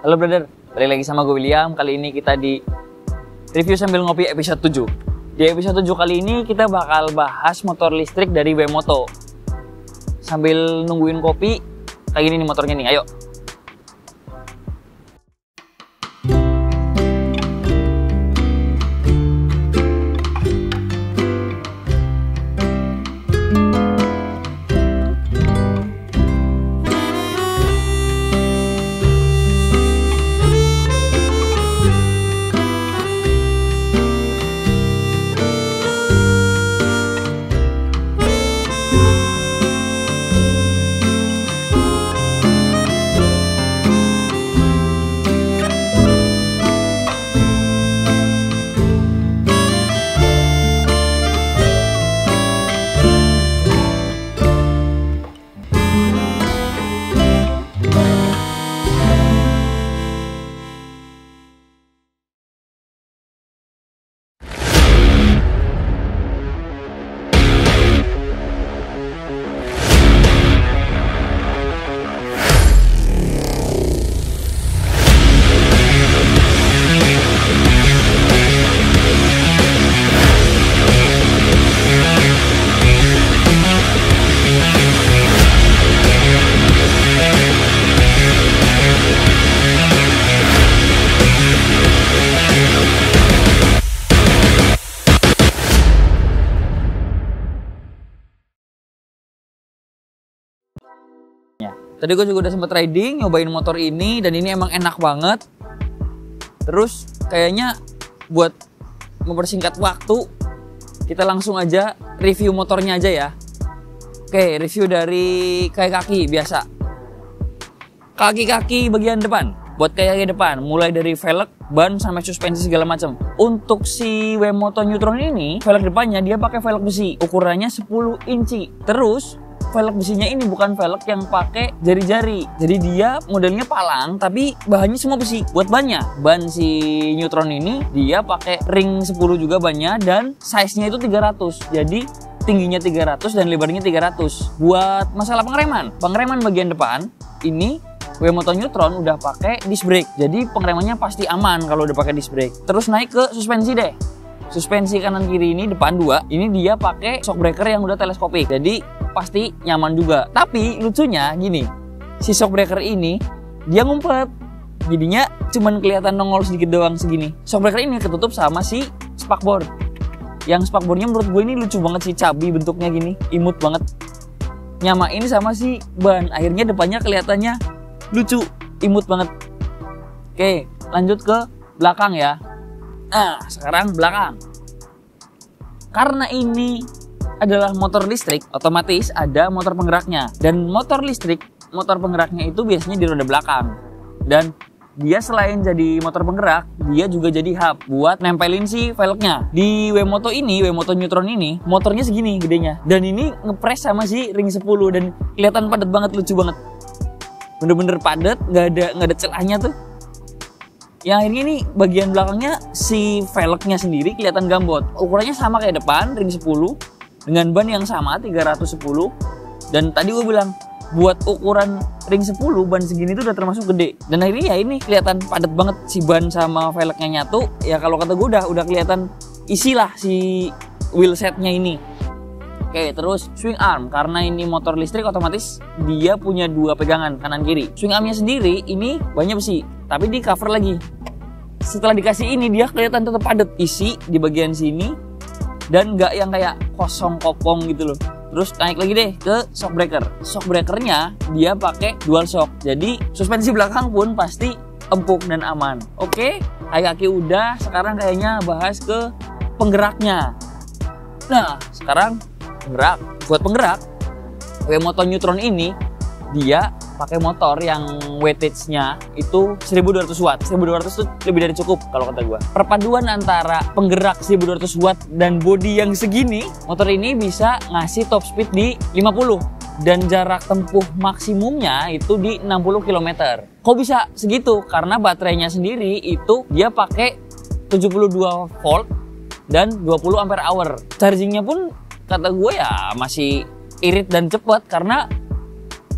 Halo brother, balik lagi sama gue William. Kali ini kita di review sambil ngopi episode 7. Di episode 7 kali ini kita bakal bahas motor listrik dari WeMoto. Sambil nungguin kopi, kayak gini nih motornya nih, ayo. Tadi gue juga udah sempet riding, nyobain motor ini, dan ini emang enak banget. Terus kayaknya buat mempersingkat waktu, kita langsung aja review motornya aja ya. Oke, review dari kaki-kaki biasa. Kaki-kaki bagian depan, buat kaki depan, mulai dari velg, ban, sampai suspensi segala macam. Untuk si WeMoto Neutron ini, velg depannya dia pakai velg besi, ukurannya 10 inci. Terus velg besinya ini bukan velg yang pakai jari-jari. Jadi dia modelnya palang tapi bahannya semua besi. Buat bannya, ban si Neutron ini dia pakai ring 10 juga bannya dan size-nya itu 300. Jadi tingginya 300 dan lebarnya 300. Buat masalah pengereman bagian depan ini WeMoto Neutron udah pakai disc brake. Jadi pengeremannya pasti aman kalau udah pakai disc brake. Terus naik ke suspensi deh. Suspensi kanan kiri ini depan 2, ini dia pakai shock breaker yang udah teleskopik. Jadi pasti nyaman juga. Tapi lucunya gini, si shock breaker ini dia ngumpet. Jadinya cuman kelihatan nongol sedikit doang segini. Shock breaker ini ketutup sama si spakbor. Yang spakbornya menurut gue ini lucu banget sih, cabi bentuknya gini, imut banget. Nyamain sama si ban, akhirnya depannya kelihatannya lucu, imut banget. Oke, lanjut ke belakang ya. Nah, sekarang belakang. Karena ini adalah motor listrik, otomatis ada motor penggeraknya. Dan motor listrik, motor penggeraknya itu biasanya di roda belakang. Dan dia selain jadi motor penggerak, dia juga jadi hub buat nempelin si velgnya. Di WeMoto ini, WeMoto Neutron ini, motornya segini gedenya. Dan ini ngepres sama si ring 10 dan kelihatan padat banget, lucu banget. Bener-bener padat, nggak ada celahnya tuh. Yang akhirnya ini bagian belakangnya si velgnya sendiri kelihatan gambot. Ukurannya sama kayak depan, ring 10 dengan ban yang sama 310. Dan tadi gue bilang buat ukuran ring 10 ban segini tuh udah termasuk gede. Dan akhirnya ya ini kelihatan padat banget si ban sama velgnya nyatu. Ya kalau kata gue udah kelihatan isi lah si wheel setnya ini. Oke, terus swing arm. Karena ini motor listrik otomatis dia punya 2 pegangan kanan kiri. Swing armnya sendiri ini banyak besi, tapi di cover lagi. Setelah dikasih ini dia kelihatan tetap padat, isi di bagian sini dan nggak yang kayak kosong kopong gitu loh. Terus naik lagi deh ke shock breaker. Shock breakernya dia pakai dual shock, jadi suspensi belakang pun pasti empuk dan aman. Oke, kaki udah. Sekarang kayaknya bahas ke penggeraknya. Nah, sekarang penggerak. Buat penggerak, WeMoto Neutron ini dia pakai motor yang wattage-nya itu 1200 watt. 1200 itu lebih dari cukup kalau kata gua. Perpaduan antara penggerak 1200 watt dan bodi yang segini, motor ini bisa ngasih top speed di 50 dan jarak tempuh maksimumnya itu di 60 km. Kok bisa segitu? Karena baterainya sendiri itu dia pakai 72 volt dan 20 ampere hour. Chargingnya pun kata gue ya masih irit dan cepat karena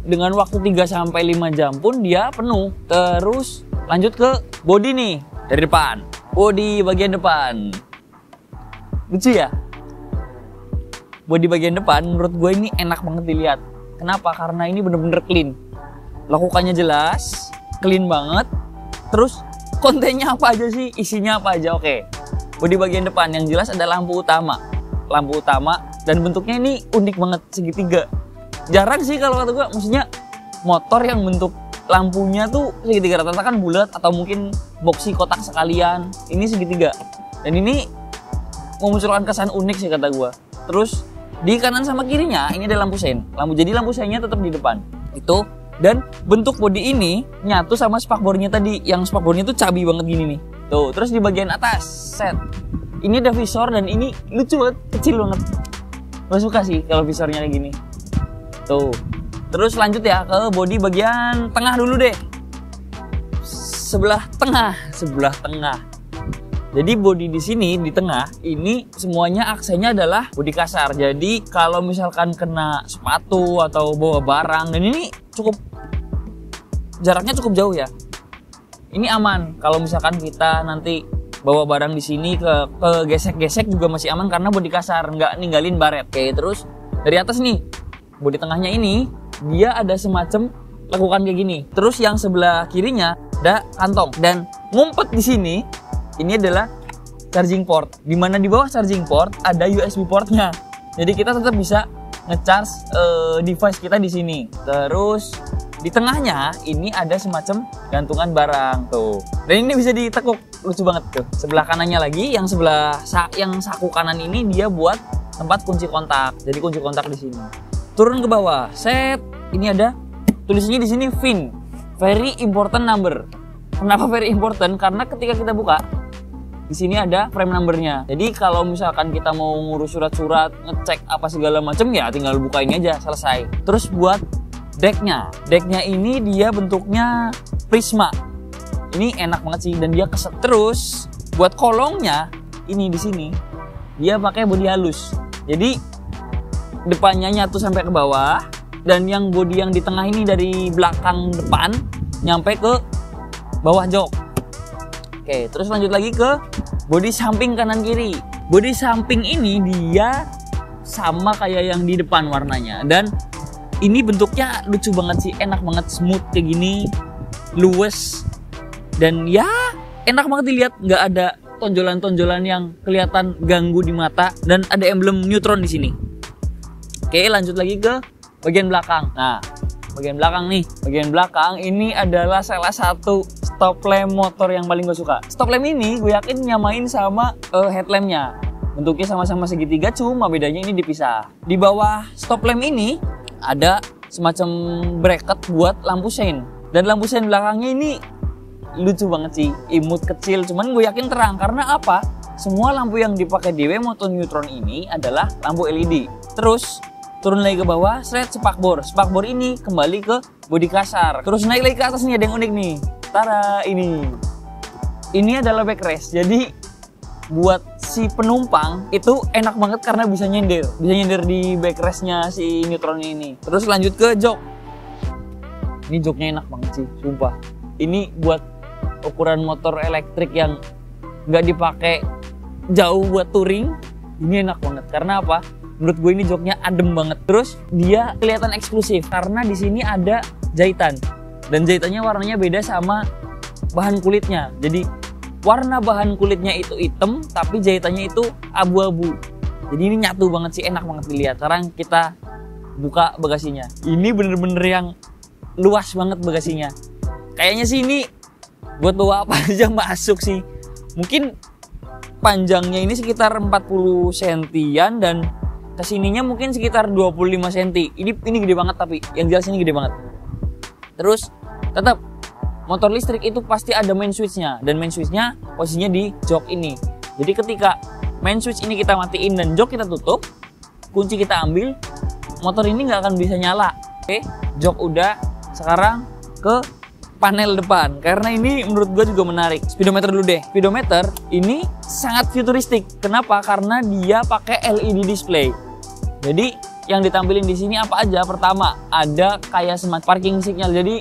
dengan waktu 3-5 jam pun dia penuh. Terus Lanjut ke bodi nih, dari depan. Bodi bagian depan. Lucu ya? Bodi bagian depan menurut gue ini enak banget dilihat. Kenapa? Karena ini bener-bener clean. Lakukannya jelas, clean banget. Terus kontennya apa aja sih? Isinya apa aja? Oke. Bodi bagian depan yang jelas ada lampu utama. Lampu utama dan bentuknya ini unik banget, segitiga. Jarang sih kalau kata gue, maksudnya motor yang bentuk lampunya tuh segitiga, rata-rata kan bulat atau mungkin boxy kotak sekalian. Ini segitiga. Dan ini memunculkan kesan unik sih kata gue. Terus di kanan sama kirinya ini ada lampu sein. Jadi lampu seinnya tetap di depan. Itu. Dan bentuk bodi ini nyatu sama spakbornya tadi. Yang spakbornya tuh cabi banget gini nih. Tuh, terus di bagian atas set. Ini ada visor dan ini lucu banget, kecil banget. Gue suka sih kalau visornya kayak gini. Tuh. Terus lanjut ya ke bodi bagian tengah dulu deh. Sebelah tengah. Jadi bodi di sini di tengah ini semuanya aksennya adalah bodi kasar. Jadi kalau misalkan kena sepatu atau bawa barang, dan ini jaraknya cukup jauh ya. Ini aman kalau misalkan kita nanti bawa barang di sini ke gesek-gesek juga masih aman karena bodi kasar, nggak ninggalin baret. Oke, terus dari atas nih bodi tengahnya ini dia ada semacam lekukan kayak gini. Terus yang sebelah kirinya ada kantong dan ngumpet di sini. Ini adalah charging port, dimana di bawah charging port ada USB portnya. Jadi kita tetap bisa ngecharge device kita di sini. Terus di tengahnya ini ada semacam gantungan barang tuh. Dan ini bisa ditekuk, lucu banget tuh. Sebelah kanannya lagi, yang saku kanan ini dia buat tempat kunci kontak. Jadi kunci kontak di sini. Turun ke bawah, set. Ini ada tulisannya di sini VIN, very important number. Kenapa very important? Karena ketika kita buka di sini ada frame numbernya. Jadi kalau misalkan kita mau ngurus surat-surat, ngecek apa segala macam ya tinggal buka ini aja, selesai. Terus buat decknya ini dia bentuknya prisma. Ini enak banget sih dan dia keset. Terus buat kolongnya ini di sini dia pakai bodi halus. Jadi depannya nyatu sampai ke bawah dan yang bodi yang di tengah ini dari belakang depan nyampe ke bawah jok. Oke, terus lanjut lagi ke bodi samping kanan kiri. Bodi samping ini dia sama kayak yang di depan warnanya. Dan ini bentuknya lucu banget sih, enak banget, smooth kayak gini, luwes. Dan ya enak banget dilihat, nggak ada tonjolan-tonjolan yang kelihatan ganggu di mata. Dan ada emblem neutron di sini. Oke, lanjut lagi ke bagian belakang. Nah, bagian belakang nih. Bagian belakang ini adalah salah satu stop lamp motor yang paling gue suka. Stop lamp ini gue yakin nyamain sama headlampnya. Bentuknya sama-sama segitiga, cuma bedanya ini dipisah. Di bawah stop lamp ini ada semacam bracket buat lampu sein. Dan lampu sein belakangnya ini lucu banget sih, imut kecil. Cuman gue yakin terang, karena apa? Semua lampu yang dipakai di WeMoto Neutron ini adalah lampu LED. Terus turun lagi ke bawah, spakbor. Spakbor ini kembali ke bodi kasar. Terus naik lagi ke atas nih, ada yang unik nih. Tara, ini adalah backrest. Jadi buat si penumpang itu enak banget karena bisa nyender di backrestnya si Neutron ini. Terus lanjut ke jok. Ini joknya enak banget sih, sumpah. Ini buat ukuran motor elektrik yang nggak dipakai jauh buat touring. Ini enak banget karena apa? Menurut gue ini joknya adem banget. Terus dia kelihatan eksklusif karena di sini ada jahitan. Dan jahitannya warnanya beda sama bahan kulitnya. Jadi warna bahan kulitnya itu hitam, tapi jahitannya itu abu-abu. Jadi ini nyatu banget sih, enak banget dilihat. Sekarang kita buka bagasinya. Ini bener-bener yang luas banget bagasinya. Kayaknya sih ini buat bawa apa aja masuk sih. Mungkin panjangnya ini sekitar 40 sentian dan kesininya mungkin sekitar 25 cm. Ini gede banget, tapi yang jelas ini gede banget. Terus tetap motor listrik itu pasti ada main switch-nya, dan main switch-nya posisinya di jok ini. Jadi ketika main switch ini kita matiin dan jok kita tutup, kunci kita ambil, motor ini nggak akan bisa nyala. Oke, jok udah. Sekarang ke panel depan, karena ini menurut gue juga menarik. Speedometer dulu deh. Speedometer ini sangat futuristik. Kenapa? Karena dia pakai LED display. Jadi yang ditampilin di sini apa aja? Pertama, ada kayak smart parking signal. Jadi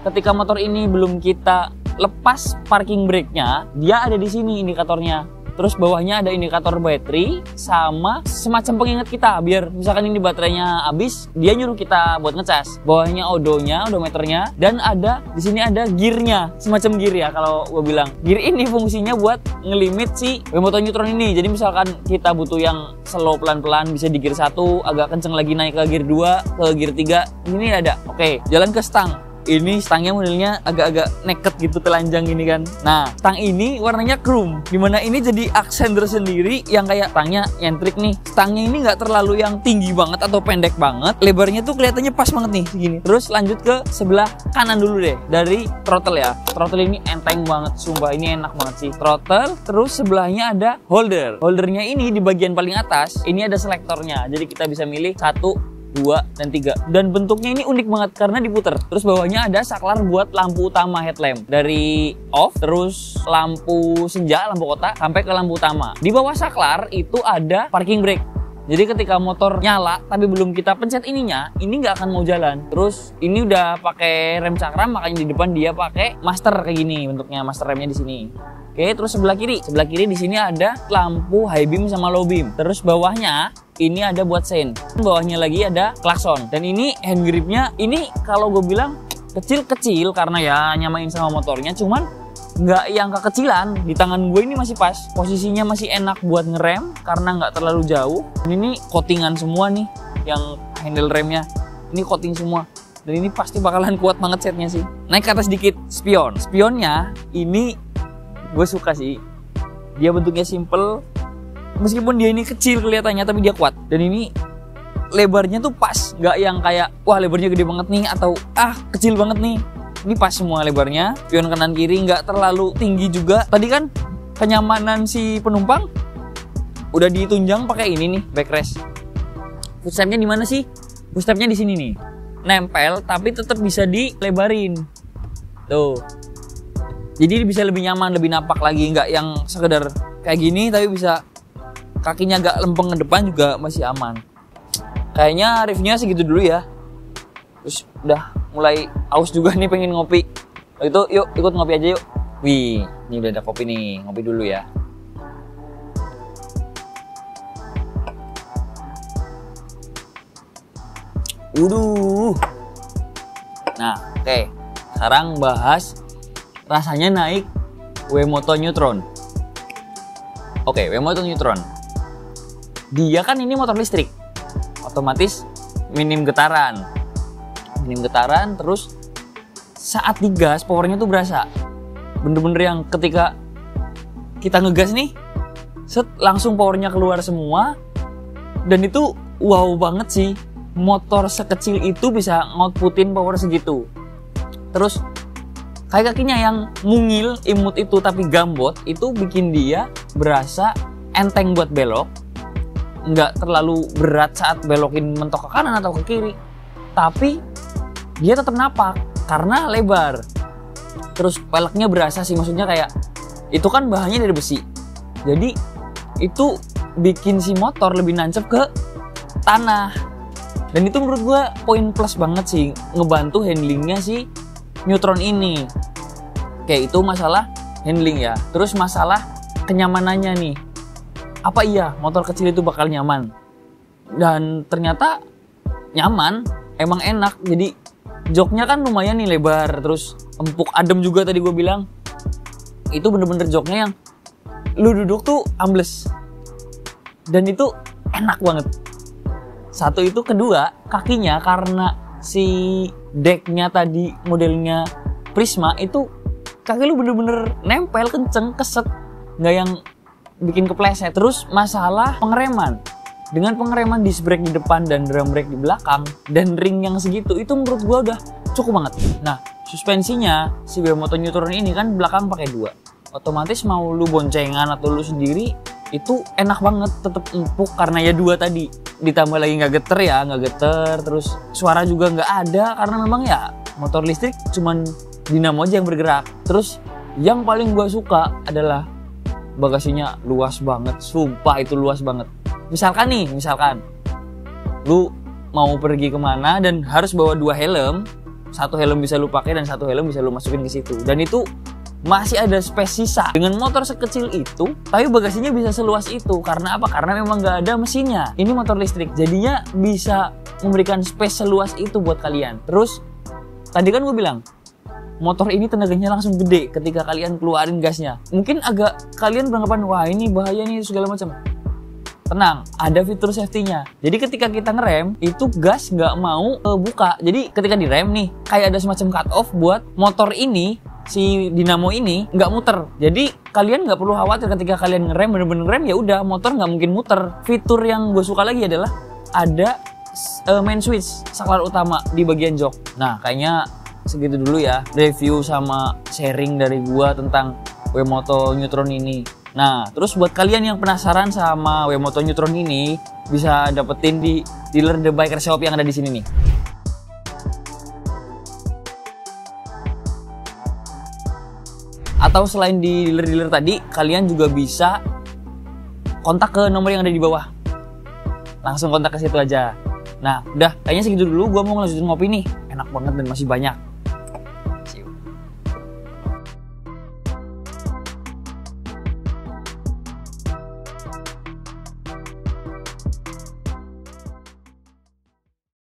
ketika motor ini belum kita lepas parking brake-nya, dia ada di sini indikatornya. Terus bawahnya ada indikator baterai sama semacam pengingat kita biar misalkan ini baterainya habis, dia nyuruh kita buat ngecas. Bawahnya odometernya, dan ada di sini ada gearnya, semacam gear ya kalau gue bilang. Gear ini fungsinya buat ngelimit si Wemoto Neutron ini. Jadi misalkan kita butuh yang slow pelan-pelan bisa di gear 1, agak kenceng lagi naik ke gear 2, ke gear 3. Ini ada. Oke, jalan ke stang. Ini stangnya modelnya agak-agak naked gitu, telanjang ini kan. Nah, stang ini warnanya chrome, dimana ini jadi aksen tersendiri yang kayak stangnya nyentrik nih. Stangnya ini nggak terlalu yang tinggi banget atau pendek banget. Lebarnya tuh kelihatannya pas banget nih, segini. Terus lanjut ke sebelah kanan dulu deh, dari throttle ya. Throttle ini enteng banget, sumpah ini enak banget sih. Throttle, terus sebelahnya ada holder. Holdernya ini di bagian paling atas, ini ada selektornya. Jadi kita bisa milih 1, 2, dan 3. Dan bentuknya ini unik banget karena diputer. Terus bawahnya ada saklar buat lampu utama headlamp. Dari off, terus lampu senja, lampu kota, sampai ke lampu utama. Di bawah saklar itu ada parking brake. Jadi ketika motor nyala tapi belum kita pencet ininya, ini nggak akan mau jalan. Terus ini udah pakai rem cakram, makanya di depan dia pakai master kayak gini bentuknya, master remnya di sini. Oke, terus sebelah kiri di sini ada lampu high beam sama low beam. Terus bawahnya ini ada buat sein. Bawahnya lagi ada klakson. Dan ini hand gripnya ini kalau gue bilang kecil-kecil karena ya nyamain sama motornya, cuman nggak yang kekecilan. Di tangan gue ini masih pas, posisinya masih enak buat ngerem karena nggak terlalu jauh. Dan ini coatingan semua nih, yang handle remnya ini coating semua. Dan ini pasti bakalan kuat banget setnya sih. Naik ke atas dikit, spion. Spionnya ini gue suka sih, dia bentuknya simple, meskipun dia ini kecil kelihatannya tapi dia kuat. Dan ini lebarnya tuh pas, nggak yang kayak wah lebarnya gede banget nih atau kecil banget nih. Ini pas semua lebarnya. Spion kanan kiri nggak terlalu tinggi juga. Tadi kan kenyamanan si penumpang udah ditunjang pakai ini nih, backrest. Footstepnya di mana sih? Footstepnya di sini nih, nempel tapi tetap bisa dilebarin tuh. Jadi bisa lebih nyaman, lebih napak lagi, nggak yang sekedar kayak gini tapi bisa kakinya agak lempeng ke depan juga masih aman. Kayaknya reviewnya segitu dulu ya. Terus udah mulai aus juga nih, pengen ngopi. Lalu itu yuk ikut ngopi aja yuk. Wih, ini udah ada kopi nih, ngopi dulu ya. Nah, oke. Sekarang bahas rasanya naik Wemoto Neutron. Oke, Wemoto Neutron. Dia kan ini motor listrik. Otomatis minim getaran. Terus saat digas powernya tuh berasa. Bener-bener yang ketika kita ngegas nih, langsung powernya keluar semua. Dan itu wow banget sih. Motor sekecil itu bisa ngutputin power segitu. Terus kakinya yang mungil, imut itu tapi gambot, itu bikin dia berasa enteng buat belok. Nggak terlalu berat saat belokin mentok ke kanan atau ke kiri. Tapi dia tetap napak karena lebar. Terus peleknya berasa sih, maksudnya kayak itu kan bahannya dari besi. Jadi itu bikin si motor lebih nancep ke tanah. Dan itu menurut gue poin plus banget sih, ngebantu handlingnya si Neutron ini. Oke, itu masalah handling ya. Terus masalah kenyamanannya nih. Apa iya motor kecil itu bakal nyaman? Dan ternyata nyaman, emang enak. Jadi joknya kan lumayan nih lebar, terus empuk, adem juga tadi gue bilang. Itu bener-bener joknya yang lu duduk tuh ambles. Dan itu enak banget. Satu itu, kedua kakinya karena si decknya tadi modelnya Prisma itu kaki lu bener-bener nempel kenceng, keset, nggak yang bikin kepleset. Terus masalah pengereman, dengan pengereman disc brake di depan dan drum brake di belakang dan ring yang segitu, itu menurut gua udah cukup banget. Nah, suspensinya si Wemoto Neutron ini kan belakang pakai 2, otomatis mau lu boncengan atau lu sendiri itu enak banget, tetep empuk karena ya 2 tadi. Ditambah lagi nggak geter, terus suara juga nggak ada karena memang ya motor listrik cuman dinamo aja yang bergerak. Terus yang paling gue suka adalah bagasinya luas banget, sumpah itu luas banget. Misalkan lu mau pergi kemana dan harus bawa 2 helm, 1 helm bisa lu pakai dan 1 helm bisa lu masukin ke situ. Dan itu masih ada space sisa. Dengan motor sekecil itu, tapi bagasinya bisa seluas itu. Karena apa? Karena memang nggak ada mesinnya. Ini motor listrik, jadinya bisa memberikan space seluas itu buat kalian. Terus, tadi kan gue bilang, motor ini tenaganya langsung gede ketika kalian keluarin gasnya. Mungkin agak kalian beranggapan, wah ini bahaya nih segala macam. Tenang, ada fitur safety-nya. Jadi ketika kita ngerem, itu gas nggak mau buka. Jadi ketika direm nih, kayak ada semacam cut off buat motor ini, si dinamo ini nggak muter. Jadi kalian nggak perlu khawatir ketika kalian ngerem, bener-bener ngerem ya udah motor nggak mungkin muter. Fitur yang gue suka lagi adalah ada main switch saklar utama di bagian jok. Nah kayaknya segitu dulu ya review sama sharing dari gua tentang Wemoto Neutron ini. Nah, terus buat kalian yang penasaran sama Wemoto Neutron ini, bisa dapetin di dealer The Biker Shop yang ada di sini nih. Atau selain di dealer-dealer tadi, kalian juga bisa kontak ke nomor yang ada di bawah. Langsung kontak ke situ aja. Nah, udah, kayaknya segitu dulu. Gua mau ngelanjutin ngopi nih. Enak banget dan masih banyak.